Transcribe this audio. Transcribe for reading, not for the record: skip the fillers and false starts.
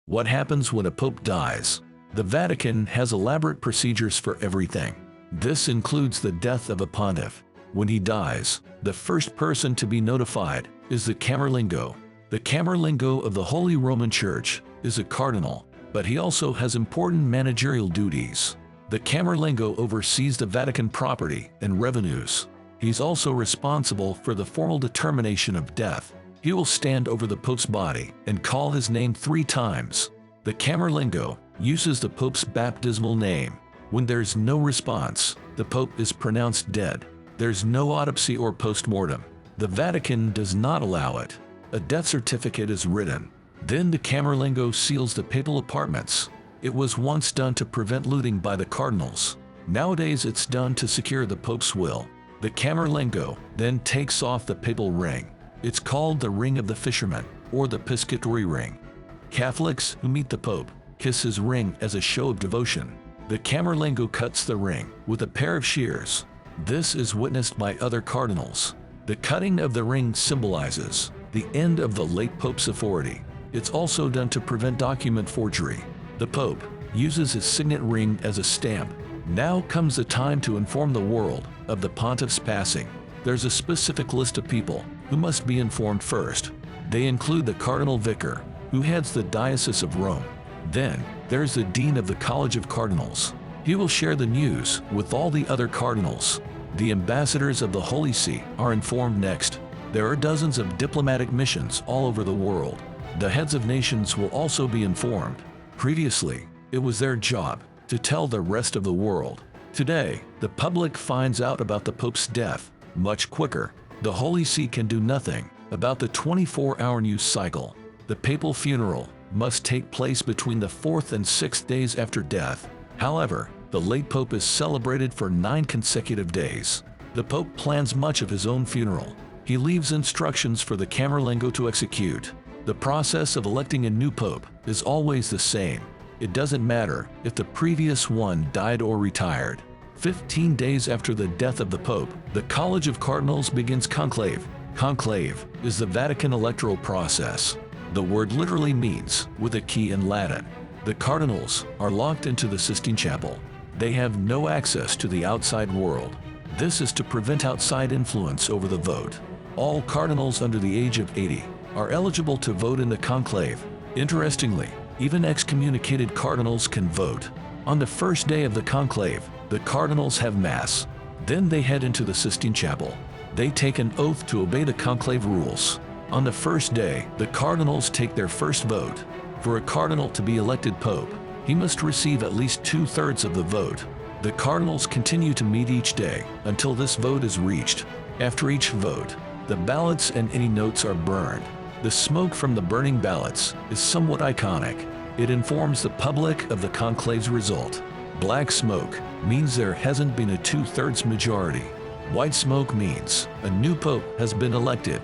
What happens when a pope dies? The Vatican has elaborate procedures for everything. This includes the death of a pontiff. When he dies, the first person to be notified is the Camerlengo. The Camerlengo of the Holy Roman Church is a cardinal, but he also has important managerial duties. The Camerlengo oversees the Vatican property and revenues. He's also responsible for the formal determination of death. He will stand over the Pope's body and call his name 3 times. The Camerlengo uses the Pope's baptismal name. When there's no response, the Pope is pronounced dead. There's no autopsy or post-mortem. The Vatican does not allow it. A death certificate is written. Then the Camerlengo seals the papal apartments. It was once done to prevent looting by the cardinals. Nowadays it's done to secure the Pope's will. The Camerlengo then takes off the papal ring. It's called the Ring of the Fisherman, or the Piscatory Ring. Catholics who meet the Pope kiss his ring as a show of devotion. The Camerlengo cuts the ring with a pair of shears. This is witnessed by other cardinals. The cutting of the ring symbolizes the end of the late Pope's authority. It's also done to prevent document forgery. The Pope uses his signet ring as a stamp. Now comes the time to inform the world of the pontiff's passing. There's a specific list of people who must be informed first. They include the cardinal vicar, who heads the Diocese of Rome. Then, there's the dean of the College of Cardinals. He will share the news with all the other cardinals. The ambassadors of the Holy See are informed next. There are dozens of diplomatic missions all over the world. The heads of nations will also be informed. Previously, it was their job to tell the rest of the world. Today, the public finds out about the Pope's death much quicker. The Holy See can do nothing about the 24-hour news cycle. The papal funeral must take place between the 4th and 6th days after death. However, the late Pope is celebrated for 9 consecutive days. The Pope plans much of his own funeral. He leaves instructions for the Camerlengo to execute. The process of electing a new Pope is always the same. It doesn't matter if the previous one died or retired. 15 days after the death of the Pope, the College of Cardinals begins Conclave. Conclave is the Vatican electoral process. The word literally means with a key in Latin. The cardinals are locked into the Sistine Chapel. They have no access to the outside world. This is to prevent outside influence over the vote. All cardinals under the age of 80 are eligible to vote in the conclave. Interestingly, even excommunicated cardinals can vote. On the first day of the conclave, the cardinals have Mass. Then they head into the Sistine Chapel. They take an oath to obey the conclave rules. On the first day, the cardinals take their first vote. For a cardinal to be elected pope, he must receive at least 2/3 of the vote. The cardinals continue to meet each day until this vote is reached. After each vote, the ballots and any notes are burned. The smoke from the burning ballots is somewhat iconic. It informs the public of the conclave's result. Black smoke means there hasn't been a 2/3 majority. White smoke means a new pope has been elected.